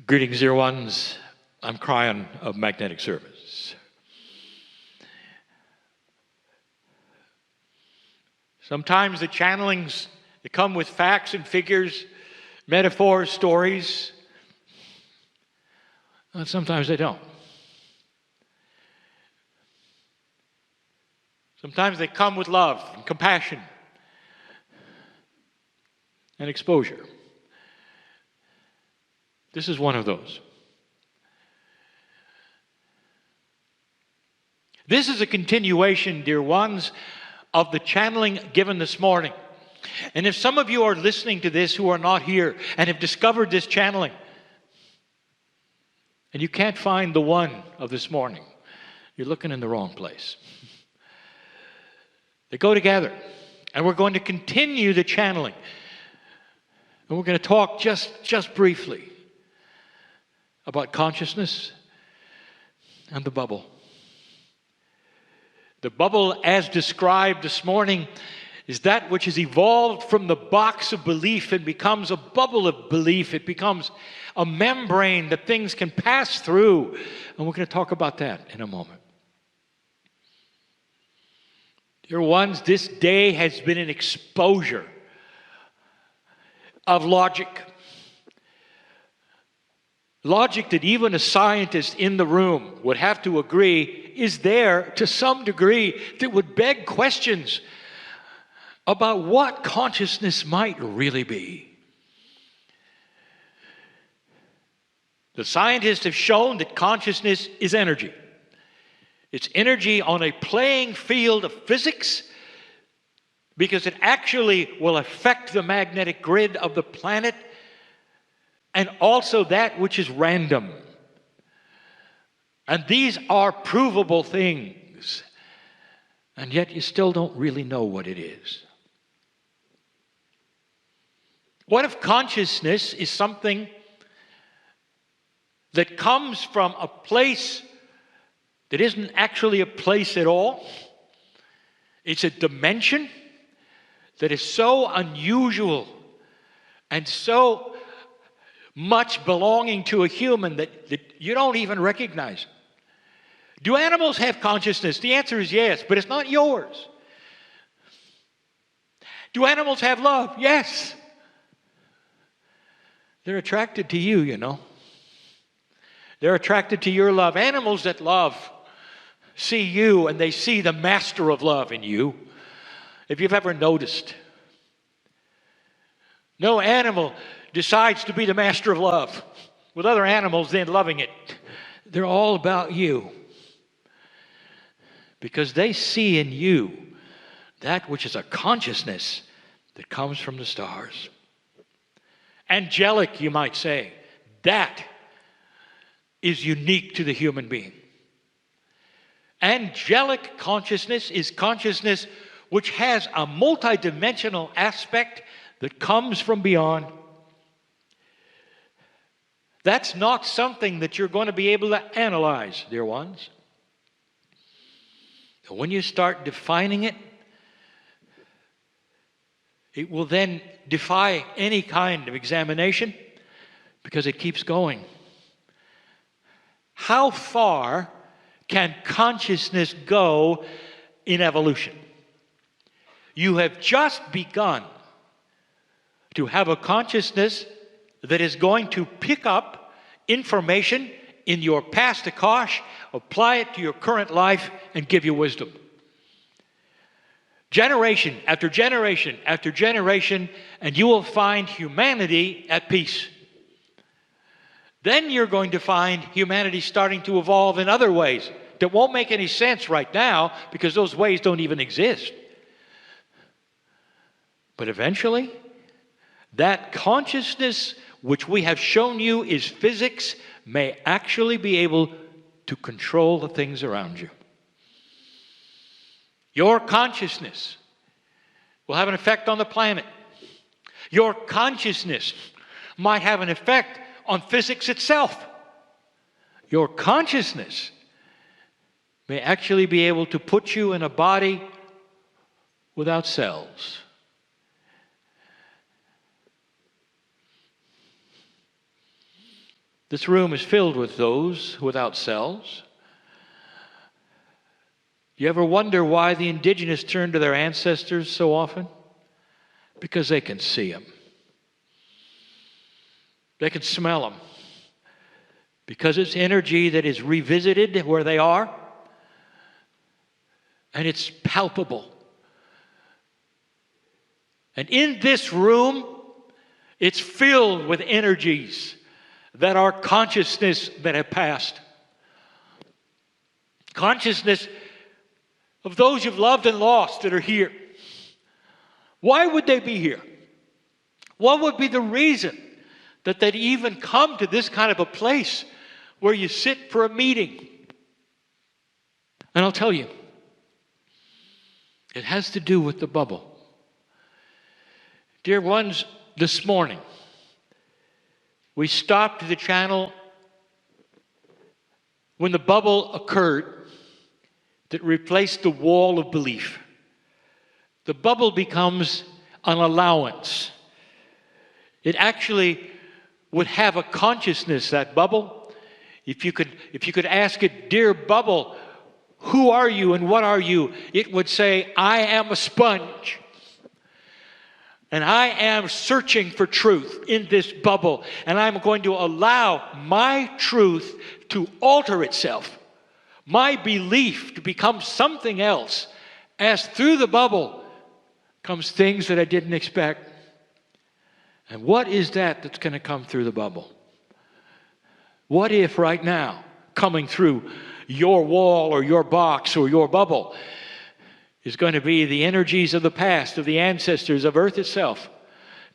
Greetings, dear ones. I'm Cryon of Magnetic Service. Sometimes the channelings, they come with facts and figures, metaphors, stories. And sometimes they don't. Sometimes they come with love and compassion and exposure. This is one of those. This is a continuation, dear ones, of the channeling given this morning. And if some of you are listening to this who are not here and have discovered this channeling, and you can't find the one of this morning, you're looking in the wrong place. They go together. And we're going to continue the channeling. And we're going to talk just briefly about consciousness and the bubble. The bubble, as described this morning, is that which has evolved from the box of belief and becomes a bubble of belief. It becomes a membrane that things can pass through. And we're going to talk about that in a moment. Dear ones, this day has been an exposure of logic. Logic that even a scientist in the room would have to agree is there to some degree that would beg questions about what consciousness might really be. The scientists have shown that consciousness is energy. It's energy on a playing field of physics because it actually will affect the magnetic grid of the planet and also that which is random. And these are provable things. And yet you still don't really know what it is. What if consciousness is something that comes from a place that isn't actually a place at all? It's a dimension that is so unusual and so much belonging to a human that you don't even recognize. Do animals have consciousness? The answer is yes, but it's not yours. Do animals have love? Yes. They're attracted to you, you know. They're attracted to your love. Animals that love see you and they see the master of love in you. If you've ever noticed, no animal decides to be the master of love with other animals then loving it. They're all about you because they see in you that which is a consciousness that comes from the stars. Angelic, you might say. That is unique to the human being. Angelic consciousness is consciousness which has a multidimensional aspect that comes from beyond. That's not something that you're going to be able to analyze, dear ones. And when you start defining it, it will then defy any kind of examination because it keeps going. How far can consciousness go in evolution? You have just begun to have a consciousness that is going to pick up information in your past Akash, apply it to your current life, and give you wisdom. Generation after generation after generation, and you will find humanity at peace. Then you're going to find humanity starting to evolve in other ways that won't make any sense right now because those ways don't even exist. But eventually, that consciousness which we have shown you is physics may actually be able to control the things around you. Your consciousness will have an effect on the planet. Your consciousness might have an effect on physics itself. Your consciousness may actually be able to put you in a body without cells. This room is filled with those without cells. You ever wonder why the indigenous turn to their ancestors so often? Because they can see them. They can smell them. Because it's energy that is revisited where they are. And it's palpable. And in this room, it's filled with energies that are consciousness that have passed. Consciousness of those you've loved and lost that are here. Why would they be here? What would be the reason that they'd even come to this kind of a place where you sit for a meeting? And I'll tell you, it has to do with the bubble. Dear ones, this morning, we stopped the channel when the bubble occurred that replaced the wall of belief. The bubble becomes an allowance. It actually would have a consciousness, that bubble. If you could ask it, dear bubble, who are you and what are you? It would say, I am a sponge. And I am searching for truth in this bubble. And I'm going to allow my truth to alter itself. My belief to become something else. As through the bubble comes things that I didn't expect. And what is that that's going to come through the bubble? What if right now, coming through your wall or your box or your bubble, is going to be the energies of the past, of the ancestors, of Earth itself,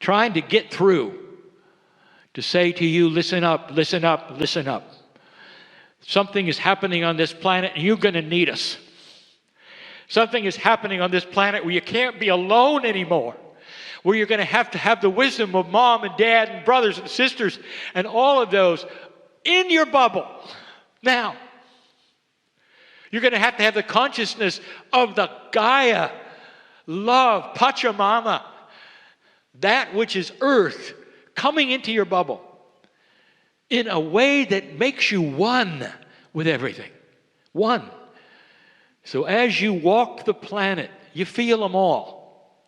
trying to get through, to say to you, listen up, listen up, listen up. Something is happening on this planet and you're going to need us. Something is happening on this planet where you can't be alone anymore, where you're going to have the wisdom of mom and dad and brothers and sisters and all of those in your bubble. Now, you're going to have the consciousness of the Gaia, love, Pachamama, that which is earth, coming into your bubble in a way that makes you one with everything. One. So as you walk the planet, you feel them all.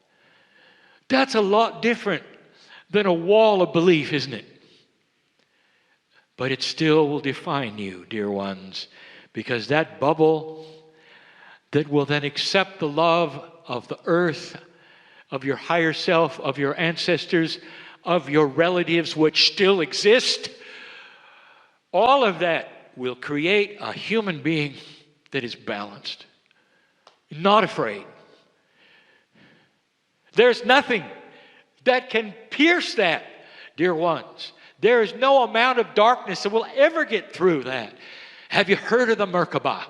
That's a lot different than a wall of belief, isn't it? But it still will define you, dear ones. Because that bubble that will then accept the love of the earth, of your higher self, of your ancestors, of your relatives which still exist, all of that will create a human being that is balanced, not afraid. There's nothing that can pierce that, dear ones. There is no amount of darkness that will ever get through that. Have you heard of the Merkaba?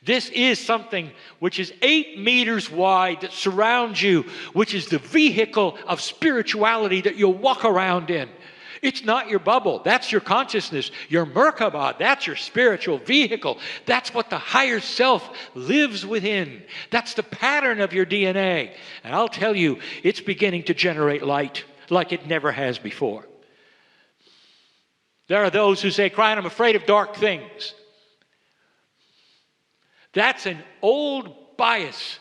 This is something which is 8 meters wide that surrounds you, which is the vehicle of spirituality that you'll walk around in. It's not your bubble. That's your consciousness. Your Merkaba, that's your spiritual vehicle. That's what the higher self lives within. That's the pattern of your DNA. And I'll tell you, it's beginning to generate light like it never has before. There are those who say, Brian, I'm afraid of dark things. That's an old bias.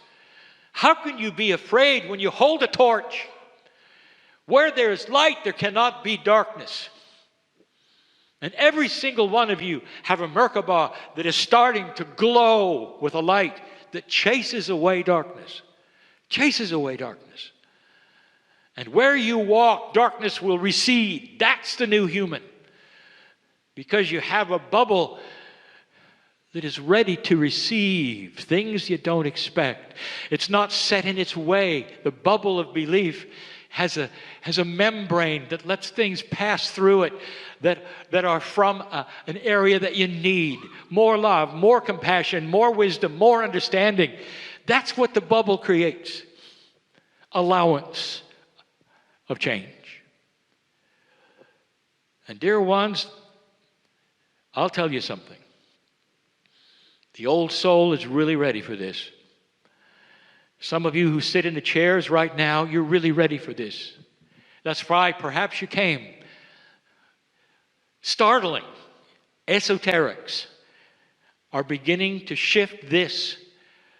How can you be afraid when you hold a torch? Where there is light, there cannot be darkness. And every single one of you have a Merkaba that is starting to glow with a light that chases away darkness. Chases away darkness. And where you walk, darkness will recede. That's the new human. Because you have a bubble that is ready to receive things you don't expect. It's not set in its way. The bubble of belief has a membrane that lets things pass through it that are from an area that you need. More love, more compassion, more wisdom, more understanding. That's what the bubble creates. Allowance of change. And dear ones, I'll tell you something. The old soul is really ready for this. Some of you who sit in the chairs right now, you're really ready for this. That's why perhaps you came startling esoterics are beginning to shift this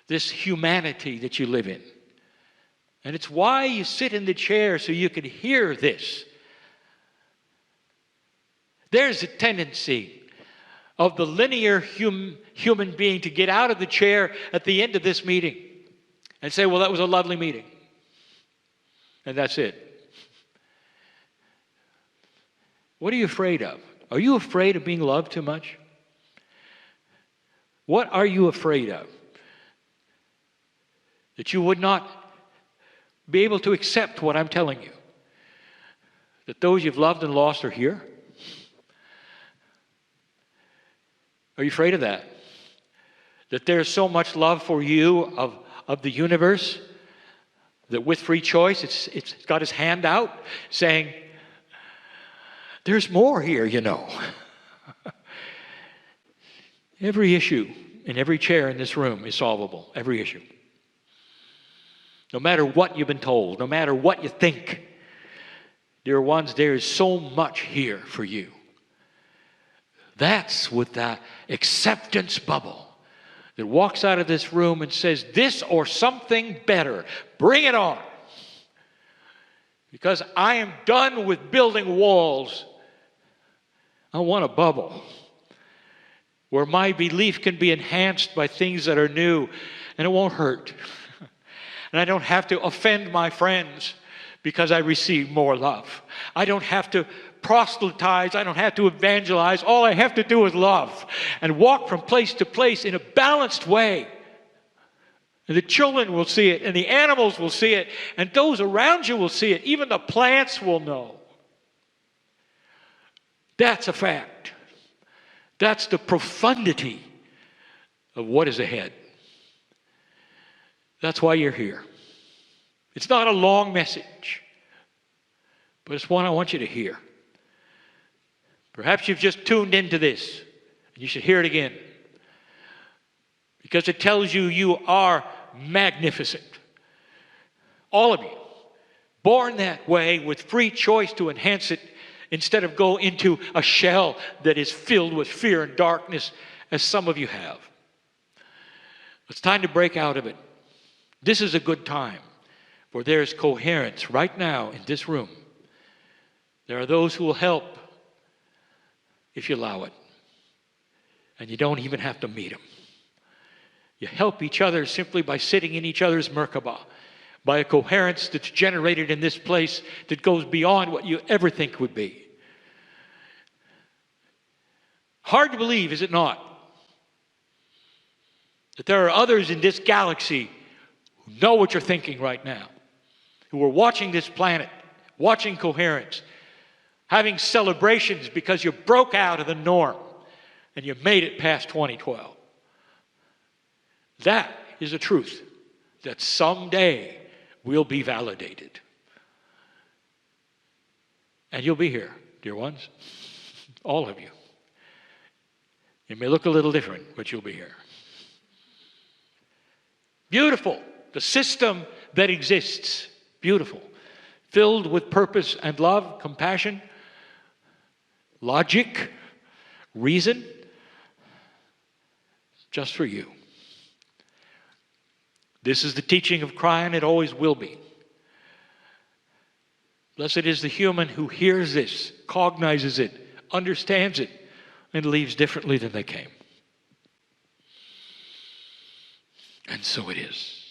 humanity that you live in. And it's why you sit in the chair, so you can hear this. There's a tendency of the linear human being to get out of the chair at the end of this meeting and say, well, that was a lovely meeting. And that's it. What are you afraid of? Are you afraid of being loved too much? What are you afraid of? That you would not be able to accept what I'm telling you? That those you've loved and lost are here? Are you afraid of that? That there's so much love for you of the universe that with free choice it's got its hand out saying, there's more here, you know. Every issue in every chair in this room is solvable. Every issue. No matter what you've been told, no matter what you think, dear ones, there is so much here for you. That's with that acceptance bubble that walks out of this room and says, this or something better, bring it on. Because I am done with building walls. I want a bubble where my belief can be enhanced by things that are new, and it won't hurt. And I don't have to offend my friends because I receive more love. I don't have to proselytize. I don't have to evangelize. All I have to do is love and walk from place to place in a balanced way. And the children will see it, and the animals will see it, and those around you will see it. Even the plants will know. That's a fact. That's the profundity of what is ahead. That's why you're here. It's not a long message, but it's one I want you to hear. Perhaps you've just tuned into this, and you should hear it again. Because it tells you you are magnificent. All of you. Born that way with free choice to enhance it instead of go into a shell that is filled with fear and darkness as some of you have. It's time to break out of it. This is a good time, for there is coherence right now in this room. There are those who will help if you allow it. And you don't even have to meet them. You help each other simply by sitting in each other's Merkabah, by a coherence that's generated in this place that goes beyond what you ever think would be. Hard to believe, is it not? That there are others in this galaxy who know what you're thinking right now, who are watching this planet, watching coherence, having celebrations because you broke out of the norm and you made it past 2012. That is a truth that someday will be validated. And you'll be here, dear ones, all of you. You may look a little different, but you'll be here. Beautiful. The system that exists, beautiful, filled with purpose and love, compassion, logic, reason, just for you. This is the teaching of Kryon. It always will be. Blessed is the human who hears this, cognizes it, understands it, and leaves differently than they came. And so it is.